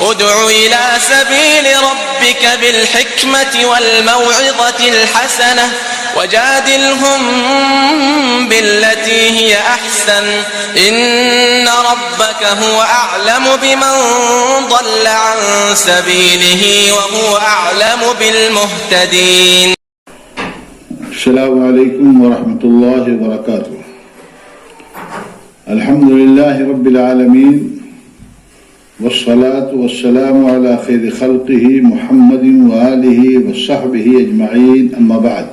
ادع إلى سبيل ربك بالحكمة والموعظة الحسنة وجادلهم بالتي هي أحسن إن ربك هو أعلم بمن ضل عن سبيله وهو أعلم بالمهتدين. السلام علیکم ورحمۃ اللہ وبرکاتہ. الحمد للہ رب العالمین والصلاة والسلام على خیر خلقه محمد وآلہ وصحبہ اجمعین، اما بعد.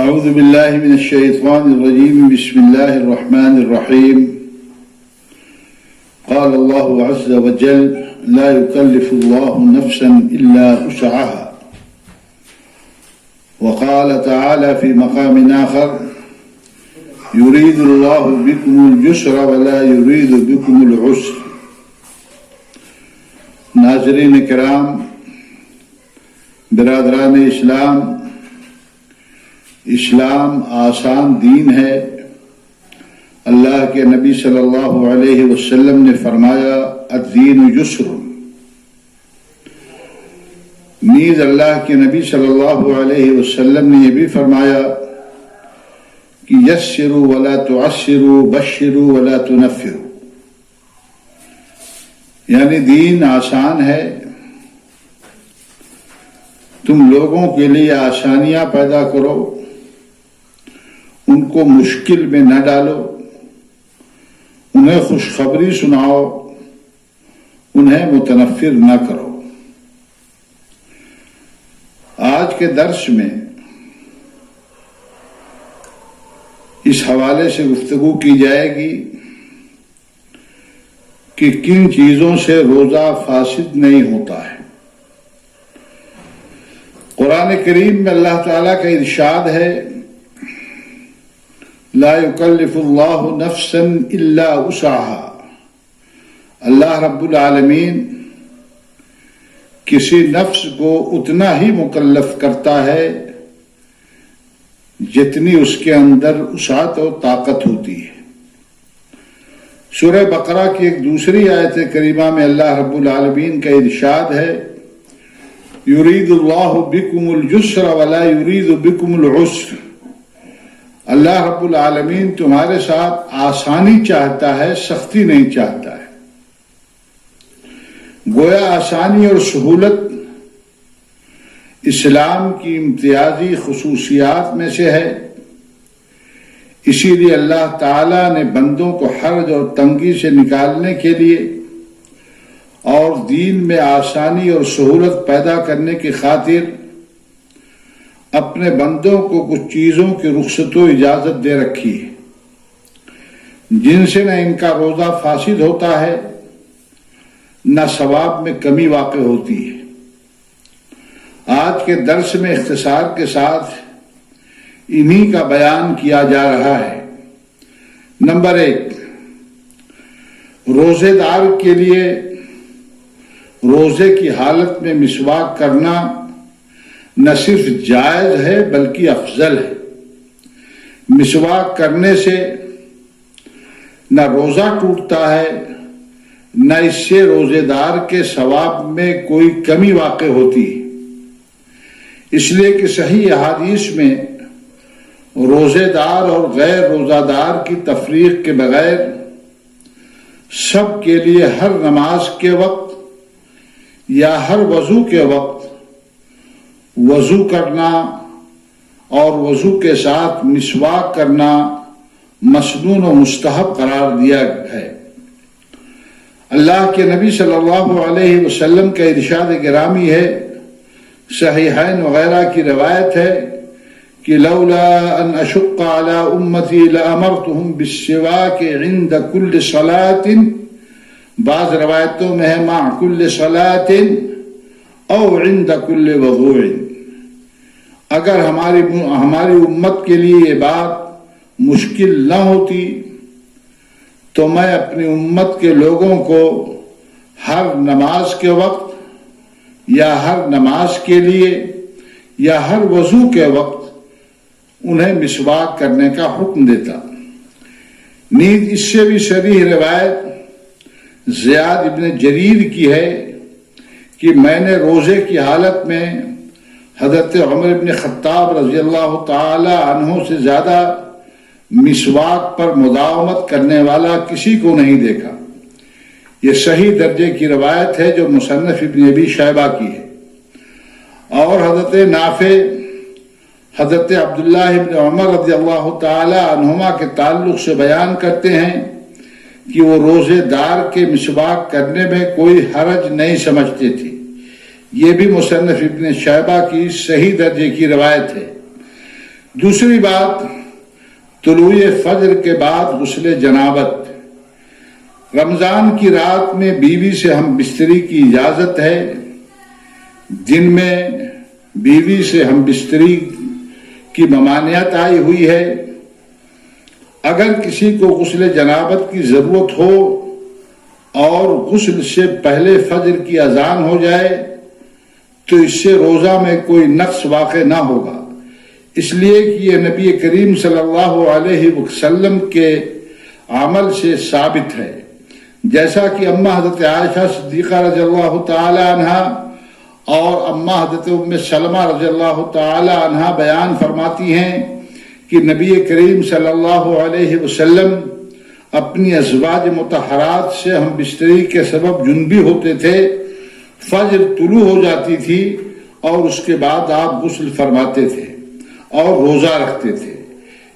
اعوذ باللہ من الشیطان الرجیم، بسم اللہ الرحمن الرحیم. قال اللہ عز وجل: لا يكلف الله نفسا إلا وسعها. وقال تعالى في مقام آخر: يريد الله بكم اليسر ولا يريد بكم العسر. ناظرین کرام، برادران اسلام، اسلام آسان دین ہے. اللہ کے نبی صلی اللہ علیہ وسلم نے فرمایا: الدین یسر. نیز اللہ کے نبی صلی اللہ علیہ وسلم نے یہ بھی فرمایا کہ یسروا ولا تعسروا بشروا ولا تنفروا، یعنی دین آسان ہے، تم لوگوں کے لیے آسانیاں پیدا کرو، ان کو مشکل میں نہ ڈالو، انہیں خوشخبری سناؤ، انہیں متنفر نہ کرو. آج کے درس میں اس حوالے سے گفتگو کی جائے گی کہ کن چیزوں سے روزہ فاسد نہیں ہوتا ہے. قرآن کریم میں اللہ تعالیٰ کا ارشاد ہے: لا يكلف اللہ نفسا الا وسعها. اللہ رب العالمین کسی نفس کو اتنا ہی مکلف کرتا ہے جتنی اس کے اندر وسعت اور طاقت ہوتی ہے. سورہ بقرہ کی ایک دوسری آیت کریمہ میں اللہ رب العالمین کا ارشاد ہے: یرید اللہ بکم اليسر ولا یرید بکم العسر. اللہ رب العالمین تمہارے ساتھ آسانی چاہتا ہے، سختی نہیں چاہتا ہے. گویا آسانی اور سہولت اسلام کی امتیازی خصوصیات میں سے ہے. اسی لیے اللہ تعالیٰ نے بندوں کو حرج اور تنگی سے نکالنے کے لیے اور دین میں آسانی اور سہولت پیدا کرنے کی خاطر اپنے بندوں کو کچھ چیزوں کی رخصت و اجازت دے رکھی ہے، جن سے نہ ان کا روزہ فاسد ہوتا ہے نہ ثواب میں کمی واقع ہوتی ہے. آج کے درس میں اختصار کے ساتھ انہی کا بیان کیا جا رہا ہے. نمبر 1، روزے دار کے لیے روزے کی حالت میں مسواک کرنا نہ صرف جائز ہے بلکہ افضل ہے. مسواک کرنے سے نہ روزہ ٹوٹتا ہے نہ اس سے روزے دار کے ثواب میں کوئی کمی واقع ہوتی ہے. اس لیے کہ صحیح احادیث میں روزے دار اور غیر روزہ دار کی تفریق کے بغیر سب کے لیے ہر نماز کے وقت یا ہر وضو کے وقت وضو کرنا اور وضو کے ساتھ مسواک کرنا مسنون و مستحب قرار دیا ہے. اللہ کے نبی صلی اللہ علیہ وسلم کا ارشاد گرامی ہے، صحیحین وغیرہ کی روایت ہے کہ لولا ان اشق علی امتی لامرتهم بالسواک عند کل صلاۃ، بعض روایتوں میں ہے مع کل صلاۃ او عند کل وضوء. اگر ہماری امت کے لیے یہ بات مشکل نہ ہوتی تو میں اپنی امت کے لوگوں کو ہر نماز کے وقت یا ہر نماز کے لیے یا ہر وضو کے وقت انہیں مسواک کرنے کا حکم دیتا. نیز اس سے بھی صریح روایت زیاد ابن جریر کی ہے کہ میں نے روزے کی حالت میں حضرت عمر بن خطاب رضی اللہ تعالی عنہ سے زیادہ مسواک پر مداومت کرنے والا کسی کو نہیں دیکھا۔ یہ صحیح درجے کی روایت ہے جو مصنف ابن ابی شیبہ کی ہے۔ اور حضرت نافع حضرت عبداللہ ابن عمر رضی اللہ تعالی عنہما کے تعلق سے بیان کرتے ہیں کہ وہ روزے دار کے مسواک کرنے میں کوئی حرج نہیں سمجھتے تھے۔ یہ بھی مصنف ابن شیبہ کی صحیح درجے کی روایت ہے۔ دوسری بات، طلوع فجر کے بعد غسل جنابت۔ رمضان کی رات میں بیوی سے ہم بستری کی اجازت ہے، دن میں بیوی سے ہم بستری کی ممانعت آئی ہوئی ہے۔ اگر کسی کو غسل جنابت کی ضرورت ہو اور غسل سے پہلے فجر کی اذان ہو جائے تو اس سے روزہ میں کوئی نقص واقع نہ ہوگا، اس لیے کہ یہ نبی کریم صلی اللہ علیہ وسلم کے عمل سے ثابت ہے، جیسا کہ اماں حضرت عائشہ صدیقہ رضی اللہ تعالی عنہا اور اماں حضرت ام سلمہ رضی اللہ تعالی عنہا بیان فرماتی ہیں کہ نبی کریم صلی اللہ علیہ وسلم اپنی ازواج مطہرات سے ہم بستری کے سبب جنبی ہوتے تھے، فجر طلوع ہو جاتی تھی اور اس کے بعد آپ غسل فرماتے تھے اور روزہ رکھتے تھے۔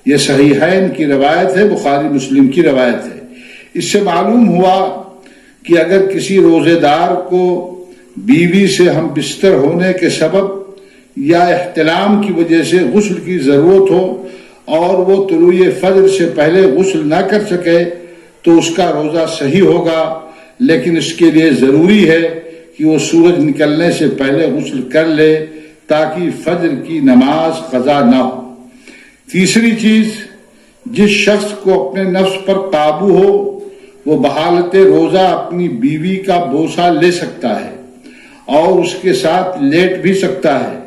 یہ صحیحین کی روایت ہے، بخاری مسلم کی روایت ہے۔ اس سے معلوم ہوا کہ اگر کسی روزے دار کو بیوی سے ہم بستر ہونے کے سبب یا احتلام کی وجہ سے غسل کی ضرورت ہو اور وہ طلوع فجر سے پہلے غسل نہ کر سکے تو اس کا روزہ صحیح ہوگا، لیکن اس کے لیے ضروری ہے کہ وہ سورج نکلنے سے پہلے غسل کر لے تاکہ فجر کی نماز قضا نہ ہو۔ تیسری چیز، جس شخص کو اپنے نفس پر قابو ہو وہ بحالت روزہ اپنی بیوی کا بوسہ لے سکتا ہے اور اس کے ساتھ لیٹ بھی سکتا ہے،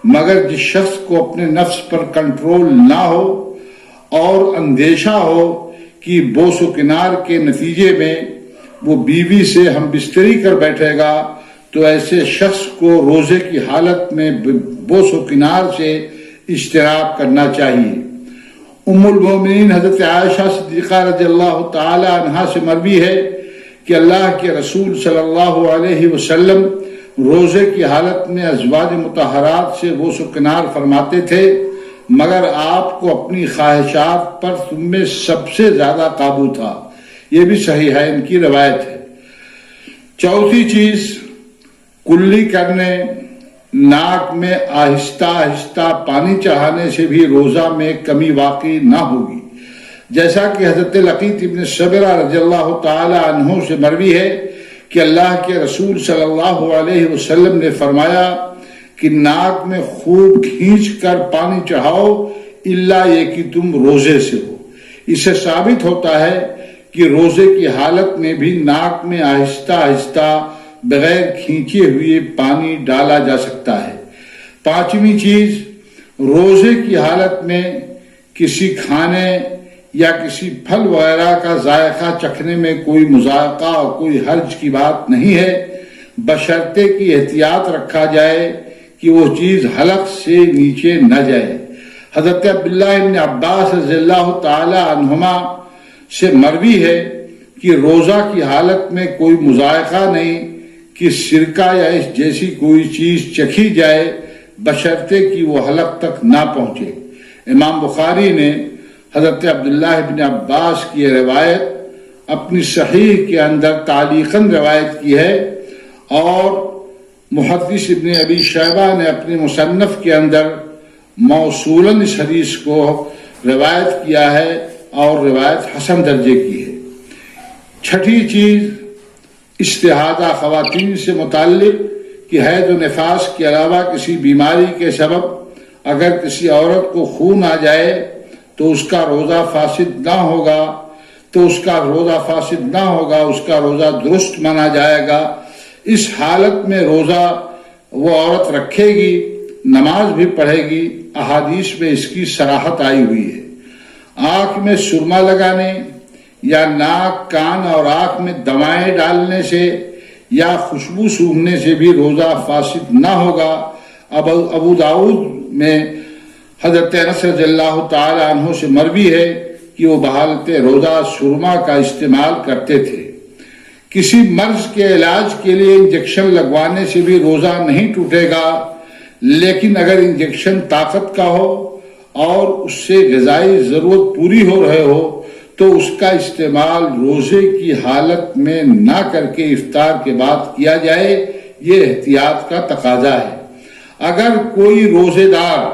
مگر جس شخص کو اپنے نفس پر کنٹرول نہ ہو اور اندیشہ ہو کہ بوس و کنار کے نتیجے میں وہ بیوی سے ہم بستری کر بیٹھے گا تو ایسے شخص کو روزے کی حالت میں بوس و کنار سے اجتناب کرنا چاہیے۔ ام المومنین حضرت عائشہ صدیقہ رضی اللہ تعالی عنہا سے مروی ہے کہ اللہ کے رسول صلی اللہ علیہ وسلم روزے کی حالت میں ازواج مطہرات سے بوس و کنار فرماتے تھے، مگر آپ کو اپنی خواہشات پر تم میں سب سے زیادہ قابو تھا۔ یہ بھی صحیحین کی روایت ہے۔ چوتھی چیز، کلی کرنے، ناک میں آہستہ آہستہ پانی چڑھانے سے بھی روزہ میں کمی واقع نہ ہوگی، جیسا کہ حضرت لقیط ابن صبرہ رضی اللہ تعالی عنہ سے مروی ہے کہ اللہ کے رسول صلی اللہ علیہ وسلم نے فرمایا کہ ناک میں خوب کھینچ کر پانی چڑھاؤ الا یہ کہ تم روزے سے ہو۔ اس سے ثابت ہوتا ہے کہ روزے کی حالت میں بھی ناک میں آہستہ آہستہ بغیر کھینچے ہوئے پانی ڈالا جا سکتا ہے۔ پانچویں چیز، روزے کی حالت میں کسی کھانے یا کسی پھل وغیرہ کا ذائقہ چکھنے میں کوئی مذائقہ اور کوئی حرج کی بات نہیں ہے، بشرطے کی احتیاط رکھا جائے کہ وہ چیز حلق سے نیچے نہ جائے۔ حضرت عبداللہ ابن عباس رضی اللہ تعالی عنہما سے مروی ہے کہ روزہ کی حالت میں کوئی مذائقہ نہیں کہ سرکہ یا اس جیسی کوئی چیز چکھی جائے بشرطے کہ وہ حلق تک نہ پہنچے۔ امام بخاری نے حضرت عبداللہ ابن عباس کی یہ روایت اپنی صحیح کے اندر تعلیقاً روایت کی ہے، اور محدث ابن ابی شیبہ نے اپنے مصنف کے اندر موصولاً اس حدیث کو روایت کیا ہے اور روایت حسن درجے کی ہے۔ چھٹی چیز، استحاضہ خواتین سے متعلق کہ حیض و نفاس کے علاوہ کسی بیماری کے سبب اگر کسی عورت کو خون آ جائے تو اس کا روزہ فاسد نہ ہوگا، اس کا روزہ درست مانا جائے گا۔ اس حالت میں روزہ وہ عورت رکھے گی، نماز بھی پڑھے گی، احادیث میں اس کی صراحت آئی ہوئی ہے۔ آنکھ میں سرما لگانے یا ناک، کان اور آنکھ میں دوائیں ڈالنے سے یا خوشبو سونگھنے سے بھی روزہ فاسد نہ ہوگا۔ ابو داؤد میں حضرت انس رضی اللہ تعالی عنہ سے مروی ہے کہ وہ بحالت روزہ سرما کا استعمال کرتے تھے۔ کسی مرض کے علاج کے لیے انجیکشن لگوانے سے بھی روزہ نہیں ٹوٹے گا، لیکن اگر انجیکشن طاقت کا ہو اور اس سے غذائی ضرورت پوری ہو رہے ہو تو اس کا استعمال روزے کی حالت میں نہ کر کے افطار کے بعد کیا جائے، یہ احتیاط کا تقاضا ہے۔ اگر کوئی روزے دار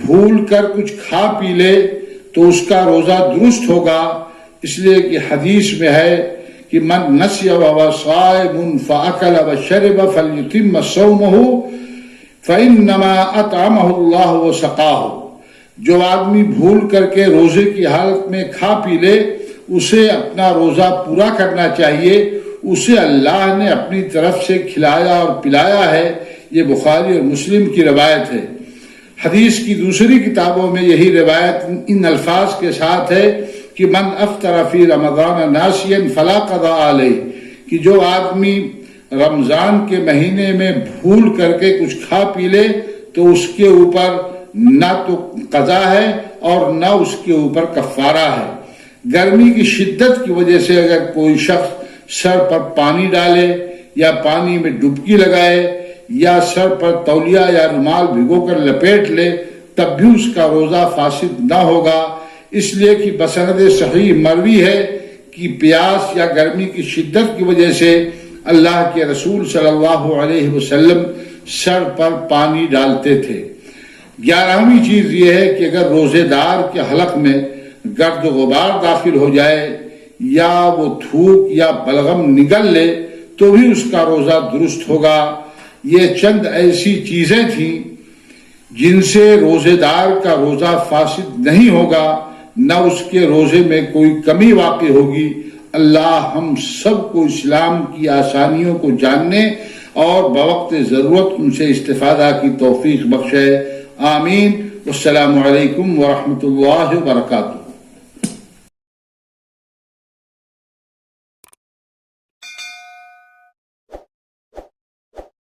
بھول کر کچھ کھا پی لے تو اس کا روزہ درست ہوگا، اس لیے کہ حدیث میں ہے کہ من نسی وهو صائم فاکل وشرب فلیتم صومه فانما اطعمه الله وسقاه۔ جو آدمی بھول کر کے روزے کی حالت میں کھا پی لے اسے اپنا روزہ پورا کرنا چاہیے، اسے اللہ نے اپنی طرف سے کھلایا اور پلایا ہے۔ یہ بخاری اور مسلم کی روایت ہے۔ حدیث کی دوسری کتابوں میں یہی روایت ان الفاظ کے ساتھ ہے کہ من افطر فی رمضان ناسیا فلا قضاء علیہ، کہ جو آدمی رمضان کے مہینے میں بھول کر کے کچھ کھا پی لے تو اس کے اوپر نہ تو قضا ہے اور نہ اس کے اوپر کفارہ ہے۔ گرمی کی شدت کی وجہ سے اگر کوئی شخص سر پر پانی ڈالے یا پانی میں ڈبکی لگائے یا سر پر تولیہ یا رومال بھگو کر لپیٹ لے تب بھی اس کا روزہ فاسد نہ ہوگا، اس لیے کہ بسند صحیح مروی ہے کہ پیاس یا گرمی کی شدت کی وجہ سے اللہ کے رسول صلی اللہ علیہ وسلم سر پر پانی ڈالتے تھے۔ 11ویں چیز یہ ہے کہ اگر روزے دار کے حلق میں گرد و غبار داخل ہو جائے یا وہ تھوک یا بلغم نگل لے تو بھی اس کا روزہ درست ہوگا۔ یہ چند ایسی چیزیں تھیں جن سے روزے دار کا روزہ فاسد نہیں ہوگا، نہ اس کے روزے میں کوئی کمی واقع ہوگی۔ اللہ ہم سب کو اسلام کی آسانیوں کو جاننے اور بوقت ضرورت ان سے استفادہ کی توفیق بخشے۔ آمین۔ السلام علیکم ورحمۃ اللہ وبرکاتہ۔